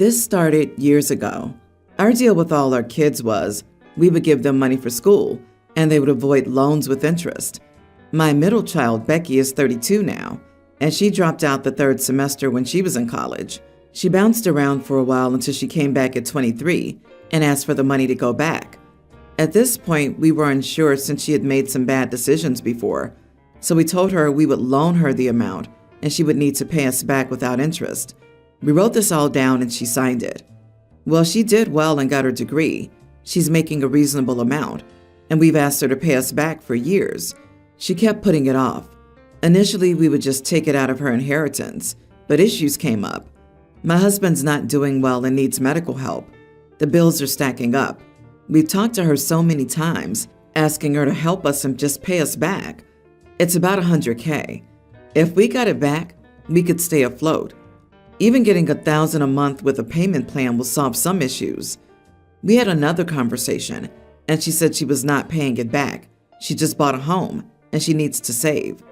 This started years ago. Our deal with all our kids was we would give them money for school, and they would avoid loans with interest. My middle child, Becky, is 32 now, and she dropped out the third semester when she was in college. She bounced around for a while until she came back at 23 and asked for the money to go back. At this point, we were unsure since she had made some bad decisions before, so we told her we would loan her the amount and she would need to pay us back without interest. We wrote this all down and she signed it. Well, she did well and got her degree. She's making a reasonable amount, and we've asked her to pay us back for years. She kept putting it off. Initially, we would just take it out of her inheritance, but issues came up. My husband's not doing well and needs medical help. The bills are stacking up. We've talked to her so many times, asking her to help us and just pay us back. It's about $100K. If we got it back, we could stay afloat. Even getting $1,000 a month with a payment plan will solve some issues. We had another conversation, and she said she was not paying it back. She just bought a home, and she needs to save.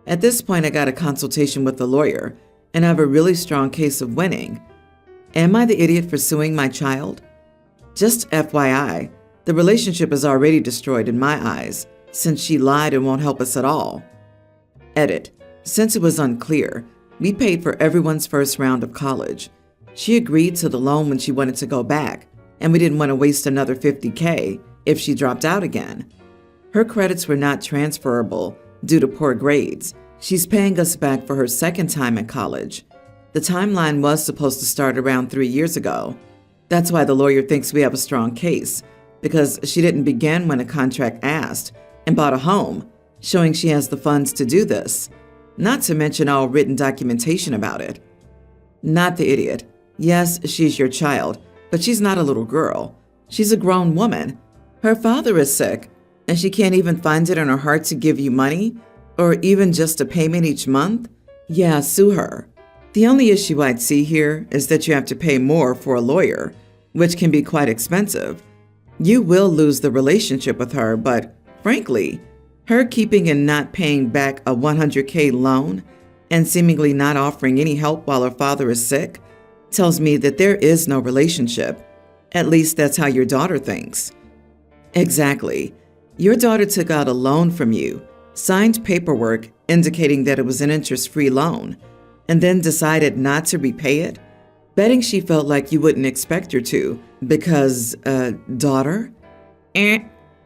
At this point, I got a consultation with a lawyer, and I have a really strong case of winning. Am I the idiot for suing my child? Just FYI, the relationship is already destroyed in my eyes, since she lied and won't help us at all. Edit. Since it was unclear, we paid for everyone's first round of college. She agreed to the loan when she wanted to go back, and we didn't want to waste another $50K if she dropped out again. Her credits were not transferable due to poor grades. She's paying us back for her second time at college. The timeline was supposed to start around 3 years ago. That's why the lawyer thinks we have a strong case, because she didn't begin when a contract asked and bought a home, showing she has the funds to do this. Not to mention all written documentation about it. Not the idiot. Yes, she's your child, but she's not a little girl. She's a grown woman. Her father is sick, and she can't even find it in her heart to give you money, or even just a payment each month. Yeah, sue her. The only issue I'd see here is that you have to pay more for a lawyer, which can be quite expensive. You will lose the relationship with her, but frankly, her keeping and not paying back a $100K loan and seemingly not offering any help while her father is sick tells me that there is no relationship. At least that's how your daughter thinks. Exactly. Your daughter took out a loan from you, signed paperwork indicating that it was an interest-free loan, and then decided not to repay it, betting she felt like you wouldn't expect her to because, daughter?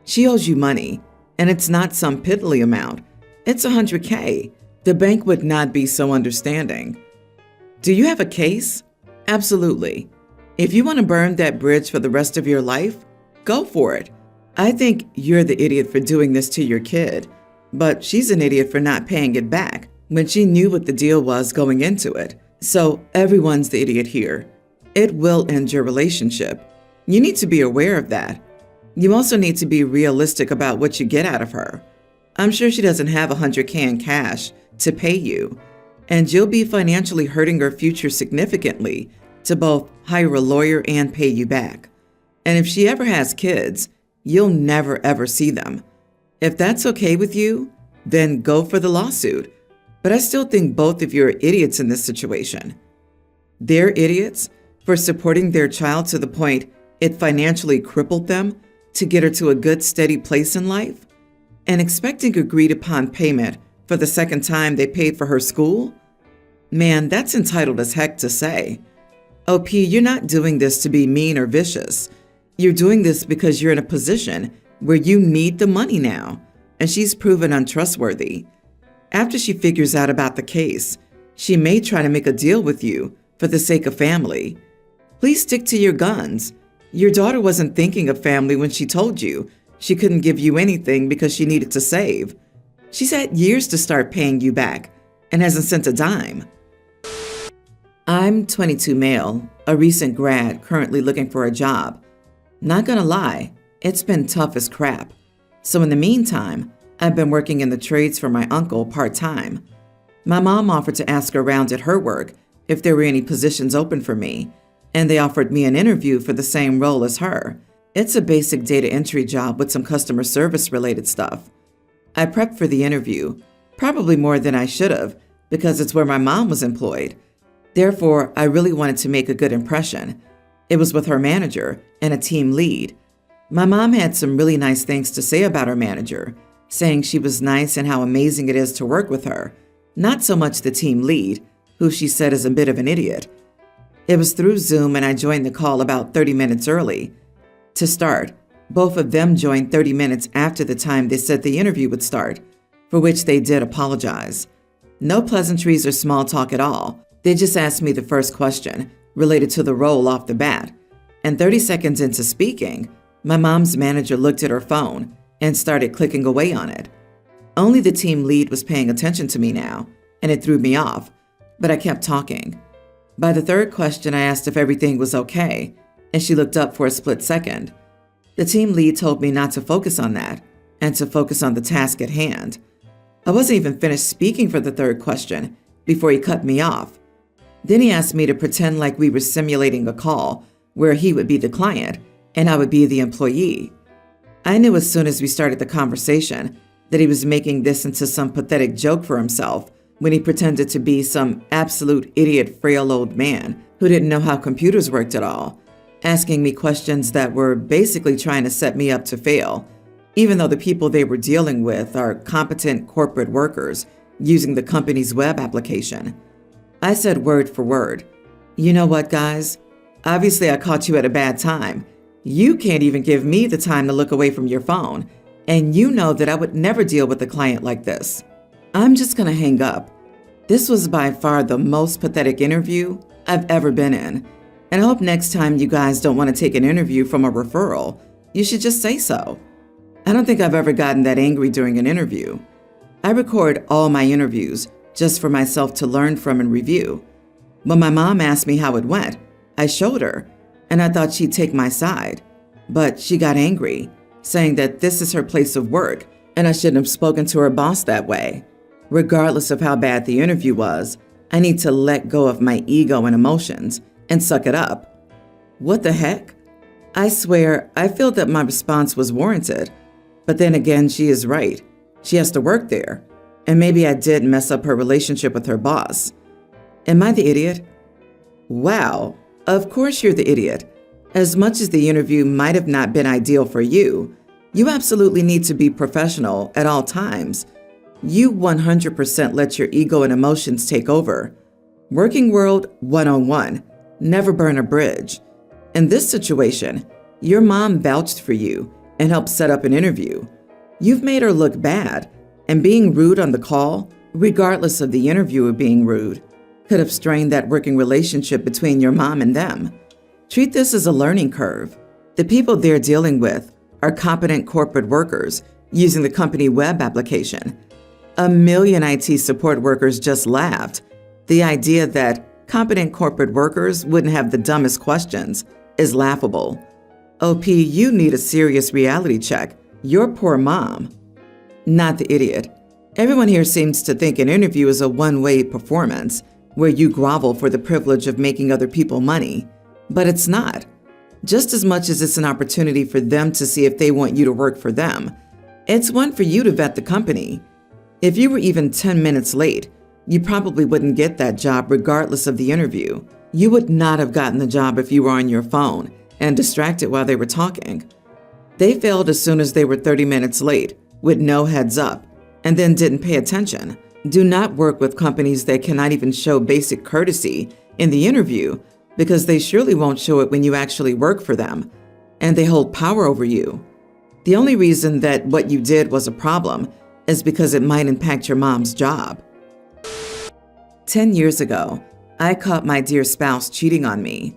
She owes you money. And it's not some piddly amount. It's $100K. The bank would not be so understanding. Do you have a case? Absolutely. If you want to burn that bridge for the rest of your life, go for it. I think you're the idiot for doing this to your kid, but she's an idiot for not paying it back when she knew what the deal was going into it. So everyone's the idiot here. It will end your relationship. You need to be aware of that. You also need to be realistic about what you get out of her. I'm sure she doesn't have $100K in cash to pay you, and you'll be financially hurting her future significantly to both hire a lawyer and pay you back. And if she ever has kids, you'll never ever see them. If that's okay with you, then go for the lawsuit. But I still think both of you are idiots in this situation. They're idiots for supporting their child to the point it financially crippled them to get her to a good, steady place in life, and expecting agreed-upon payment for the second time they paid for her school? Man, that's entitled as heck to say. OP, you're not doing this to be mean or vicious. You're doing this because you're in a position where you need the money now, and she's proven untrustworthy. After she figures out about the case, she may try to make a deal with you for the sake of family. Please stick to your guns. Your daughter wasn't thinking of family when she told you she couldn't give you anything because she needed to save. She's had years to start paying you back and hasn't sent a dime. I'm 22 male, a recent grad currently looking for a job. Not gonna lie, it's been tough as crap. So in the meantime, I've been working in the trades for my uncle part-time. My mom offered to ask around at her work if there were any positions open for me, and they offered me an interview for the same role as her. It's a basic data entry job with some customer service related stuff. I prepped for the interview, probably more than I should have, because it's where my mom was employed. Therefore, I really wanted to make a good impression. It was with her manager and a team lead. My mom had some really nice things to say about her manager, saying she was nice and how amazing it is to work with her. Not so much the team lead, who she said is a bit of an idiot. It was through Zoom and I joined the call about 30 minutes early. To start, both of them joined 30 minutes after the time they said the interview would start, for which they did apologize. No pleasantries or small talk at all. They just asked me the first question, related to the role off the bat. And 30 seconds into speaking, my mom's manager looked at her phone and started clicking away on it. Only the team lead was paying attention to me now, and it threw me off, but I kept talking. By the third question, I asked if everything was okay, and she looked up for a split second. The team lead told me not to focus on that and to focus on the task at hand. I wasn't even finished speaking for the third question before he cut me off. Then he asked me to pretend like we were simulating a call where he would be the client and I would be the employee. I knew as soon as we started the conversation that he was making this into some pathetic joke for himself when he pretended to be some absolute idiot, frail old man who didn't know how computers worked at all, asking me questions that were basically trying to set me up to fail, even though the people they were dealing with are competent corporate workers using the company's web application. I said word for word, "You know what, guys? Obviously, I caught you at a bad time. You can't even give me the time to look away from your phone, and you know that I would never deal with a client like this. I'm just gonna hang up." This was by far the most pathetic interview I've ever been in, and I hope next time you guys don't want to take an interview from a referral, you should just say so. I don't think I've ever gotten that angry during an interview. I record all my interviews just for myself to learn from and review. When my mom asked me how it went, I showed her, and I thought she'd take my side. But she got angry, saying that this is her place of work, and I shouldn't have spoken to her boss that way. Regardless of how bad the interview was, I need to let go of my ego and emotions and suck it up. What the heck? I swear, I feel that my response was warranted. But then again, she is right. She has to work there. And maybe I did mess up her relationship with her boss. Am I the idiot? Wow, of course you're the idiot. As much as the interview might have not been ideal for you, you absolutely need to be professional at all times. You 100% let your ego and emotions take over. Working World 101, never burn a bridge. In this situation, your mom vouched for you and helped set up an interview. You've made her look bad, and being rude on the call, regardless of the interviewer being rude, could have strained that working relationship between your mom and them. Treat this as a learning curve. The people they're dealing with are competent corporate workers using the company web application. A million IT support workers just laughed. The idea that competent corporate workers wouldn't have the dumbest questions is laughable. OP, you need a serious reality check. Your poor mom. Not the idiot. Everyone here seems to think an interview is a one-way performance where you grovel for the privilege of making other people money. But it's not. Just as much as it's an opportunity for them to see if they want you to work for them, it's one for you to vet the company. If you were even 10 minutes late, you probably wouldn't get that job regardless of the interview. You would not have gotten the job if you were on your phone and distracted while they were talking. They failed as soon as they were 30 minutes late, with no heads up, and then didn't pay attention. Do not work with companies that cannot even show basic courtesy in the interview, because they surely won't show it when you actually work for them, and they hold power over you. The only reason that what you did was a problem is because it might impact your mom's job. 10 years ago, I caught my dear spouse cheating on me.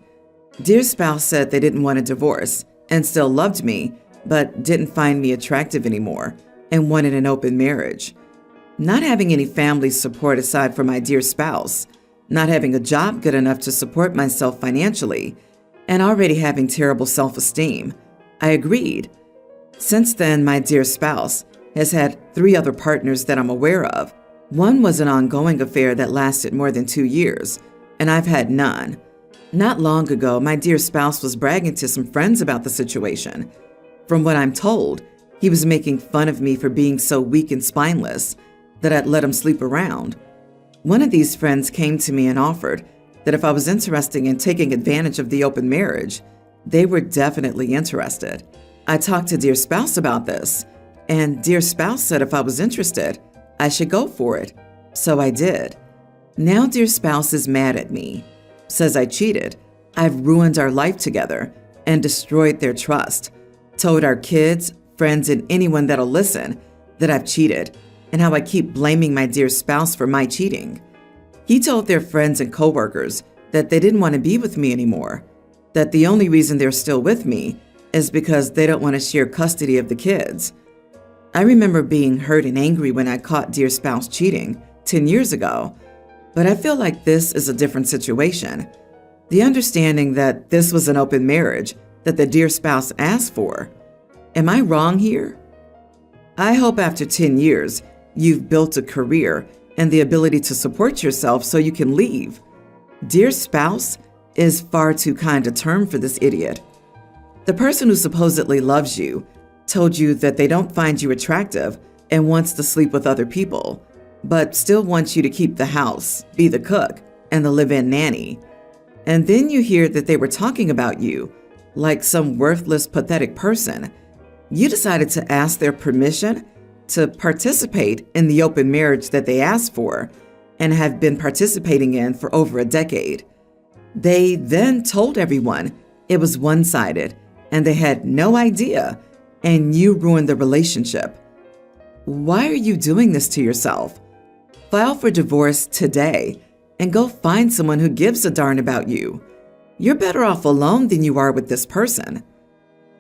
Dear spouse said they didn't want a divorce and still loved me, but didn't find me attractive anymore and wanted an open marriage. Not having any family support aside from my dear spouse, not having a job good enough to support myself financially, and already having terrible self-esteem, I agreed. Since then, my dear spouse has had 3 other partners that I'm aware of. One was an ongoing affair that lasted more than 2 years, and I've had none. Not long ago, my dear spouse was bragging to some friends about the situation. From what I'm told, he was making fun of me for being so weak and spineless that I'd let him sleep around. One of these friends came to me and offered that if I was interested in taking advantage of the open marriage, they were definitely interested. I talked to dear spouse about this, and dear spouse said if I was interested, I should go for it. So I did. Now dear spouse is mad at me, says I cheated. I've ruined our life together and destroyed their trust, told our kids, friends, and anyone that'll listen that I've cheated and how I keep blaming my dear spouse for my cheating. He told their friends and coworkers that they didn't want to be with me anymore, that the only reason they're still with me is because they don't want to share custody of the kids. I remember being hurt and angry when I caught dear spouse cheating 10 years ago, but I feel like this is a different situation. The understanding that this was an open marriage that the dear spouse asked for. Am I wrong here? I hope after 10 years, you've built a career and the ability to support yourself so you can leave. Dear spouse is far too kind a term for this idiot. The person who supposedly loves you told you that they don't find you attractive and wants to sleep with other people, but still wants you to keep the house, be the cook, and the live-in nanny. And then you hear that they were talking about you like some worthless, pathetic person. You decided to ask their permission to participate in the open marriage that they asked for and have been participating in for over a decade. They then told everyone it was one-sided and they had no idea, and you ruined the relationship. Why are you doing this to yourself? File for divorce today and go find someone who gives a darn about you. You're better off alone than you are with this person.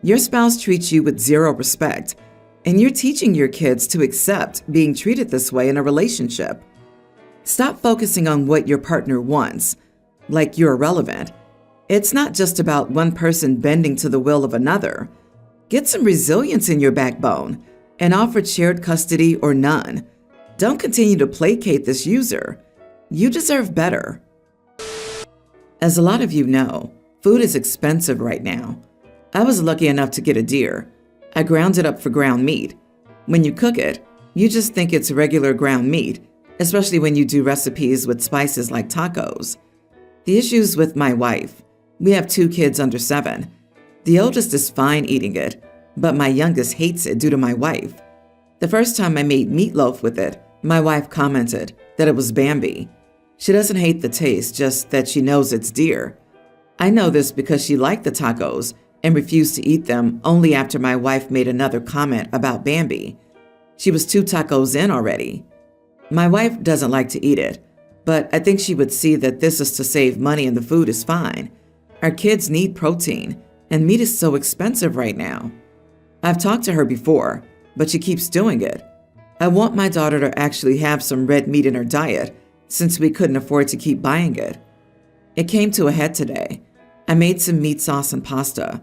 Your spouse treats you with zero respect, and you're teaching your kids to accept being treated this way in a relationship. Stop focusing on what your partner wants, like you're irrelevant. It's not just about one person bending to the will of another. Get some resilience in your backbone and offer shared custody or none. Don't continue to placate this user. You deserve better. As a lot of you know, food is expensive right now. I was lucky enough to get a deer. I ground it up for ground meat. When you cook it, you just think it's regular ground meat, especially when you do recipes with spices like tacos. The issue's with my wife. We have 2 kids under 7. The oldest is fine eating it, but my youngest hates it due to my wife. The first time I made meatloaf with it, my wife commented that it was Bambi. She doesn't hate the taste, just that she knows it's deer. I know this because she liked the tacos and refused to eat them only after my wife made another comment about Bambi. She was 2 tacos in already. My wife doesn't like to eat it, but I think she would see that this is to save money and the food is fine. Our kids need protein, and meat is so expensive right now. I've talked to her before, but she keeps doing it. I want my daughter to actually have some red meat in her diet since we couldn't afford to keep buying it. It came to a head today. I made some meat sauce and pasta.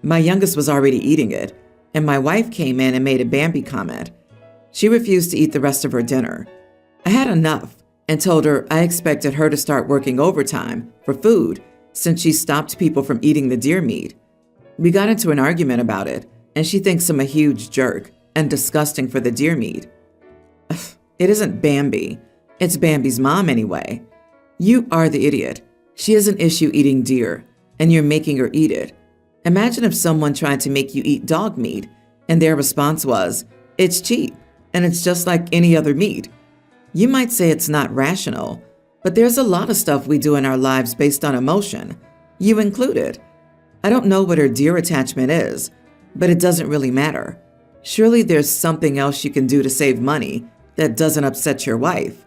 My youngest was already eating it, and my wife came in and made a Bambi comment. She refused to eat the rest of her dinner. I had enough and told her I expected her to start working overtime for food since she stopped people from eating the deer meat. We got into an argument about it, and she thinks I'm a huge jerk and disgusting for the deer meat. It isn't Bambi. It's Bambi's mom anyway. You are the idiot. She has an issue eating deer, and you're making her eat it. Imagine if someone tried to make you eat dog meat, and their response was, "It's cheap, and it's just like any other meat." You might say it's not rational, but there's a lot of stuff we do in our lives based on emotion, you included. I don't know what her deer attachment is, but it doesn't really matter. Surely there's something else you can do to save money that doesn't upset your wife.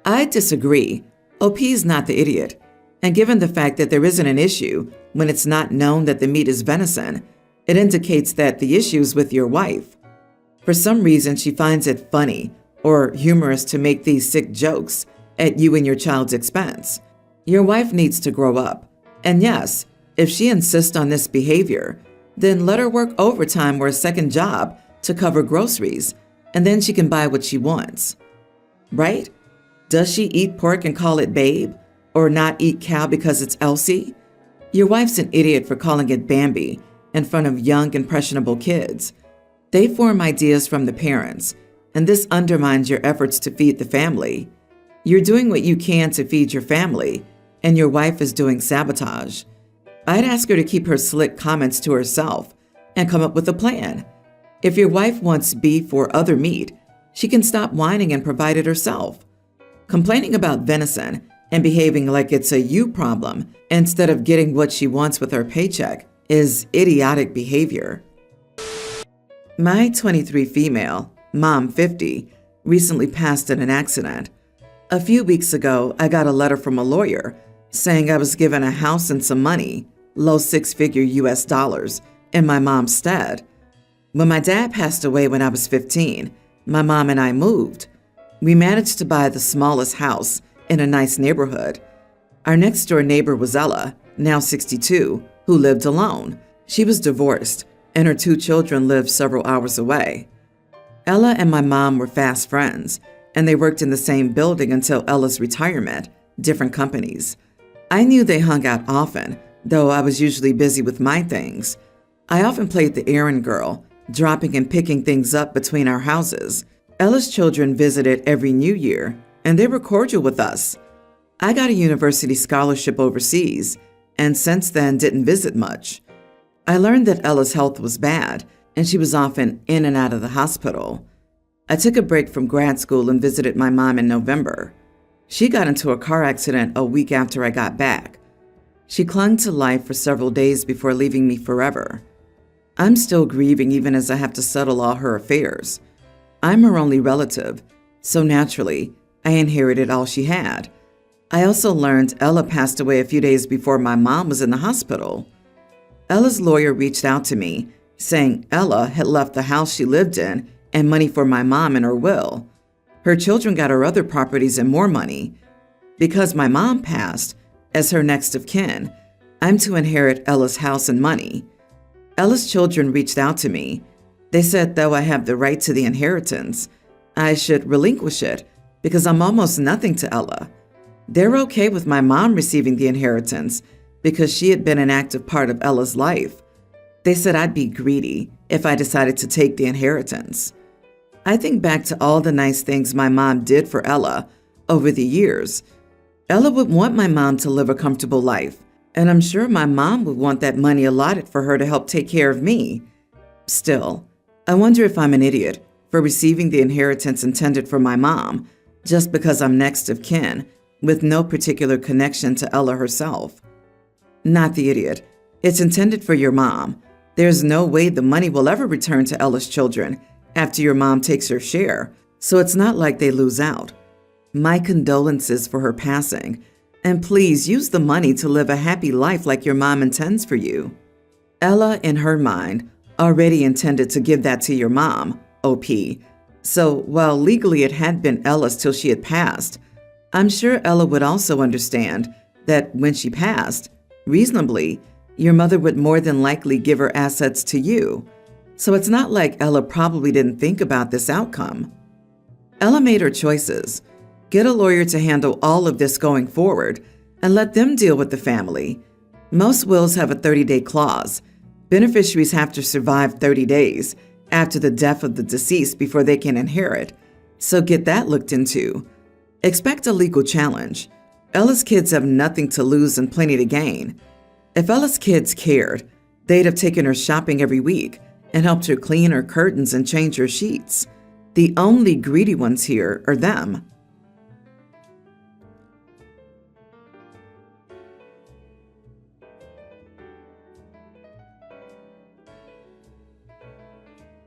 I disagree. OP's not the idiot, and given the fact that there isn't an issue when it's not known that the meat is venison, it indicates that the issue's with your wife. For some reason, she finds it funny or humorous to make these sick jokes at you and your child's expense. Your wife needs to grow up. And yes, if she insists on this behavior, then let her work overtime or a second job to cover groceries, and then she can buy what she wants. Right? Does she eat pork and call it babe? Or not eat cow because it's Elsie? Your wife's an idiot for calling it Bambi in front of young, impressionable kids. They form ideas from the parents, and this undermines your efforts to feed the family. You're doing what you can to feed your family, and your wife is doing sabotage. I'd ask her to keep her slick comments to herself and come up with a plan. If your wife wants beef or other meat, she can stop whining and provide it herself. Complaining about venison and behaving like it's a you problem instead of getting what she wants with her paycheck is idiotic behavior. My 23 female, mom 50, recently passed in an accident. A few weeks ago, I got a letter from a lawyer saying I was given a house and some money, low six-figure US dollars, in my mom's stead. When my dad passed away when I was 15, my mom and I moved. We managed to buy the smallest house in a nice neighborhood. Our next-door neighbor was Ella, now 62, who lived alone. She was divorced, and her 2 children lived several hours away. Ella and my mom were fast friends, and they worked in the same building until Ella's retirement, different companies. I knew they hung out often, though I was usually busy with my things. I often played the errand girl, dropping and picking things up between our houses. Ella's children visited every New Year, and they were cordial with us. I got a university scholarship overseas, and since then didn't visit much. I learned that Ella's health was bad, and she was often in and out of the hospital. I took a break from grad school and visited my mom in November. She got into a car accident a week after I got back. She clung to life for several days before leaving me forever. I'm still grieving even as I have to settle all her affairs. I'm her only relative, so naturally, I inherited all she had. I also learned Ella passed away a few days before my mom was in the hospital. Ella's lawyer reached out to me, saying Ella had left the house she lived in and money for my mom in her will. Her children got her other properties and more money. Because my mom passed, as her next of kin, I'm to inherit Ella's house and money. Ella's children reached out to me. They said though I have the right to the inheritance, I should relinquish it because I'm almost nothing to Ella. They're okay with my mom receiving the inheritance because she had been an active part of Ella's life. They said I'd be greedy if I decided to take the inheritance. I think back to all the nice things my mom did for Ella over the years. Ella would want my mom to live a comfortable life, and I'm sure my mom would want that money allotted for her to help take care of me. Still, I wonder if I'm an idiot for receiving the inheritance intended for my mom just because I'm next of kin with no particular connection to Ella herself. Not the idiot. It's intended for your mom. There's no way the money will ever return to Ella's children after your mom takes her share, so it's not like they lose out. My condolences for her passing, and please use the money to live a happy life like your mom intends for you. Ella, in her mind, already intended to give that to your mom, OP. So while legally it had been Ella's till she had passed, I'm sure Ella would also understand that when she passed, reasonably, your mother would more than likely give her assets to you. So it's not like Ella probably didn't think about this outcome. Ella made her choices. Get a lawyer to handle all of this going forward and let them deal with the family. Most wills have a 30-day clause. Beneficiaries have to survive 30 days after the death of the deceased before they can inherit. So get that looked into. Expect a legal challenge. Ella's kids have nothing to lose and plenty to gain. If Ella's kids cared, they'd have taken her shopping every week and helped her clean her curtains and change her sheets. The only greedy ones here are them.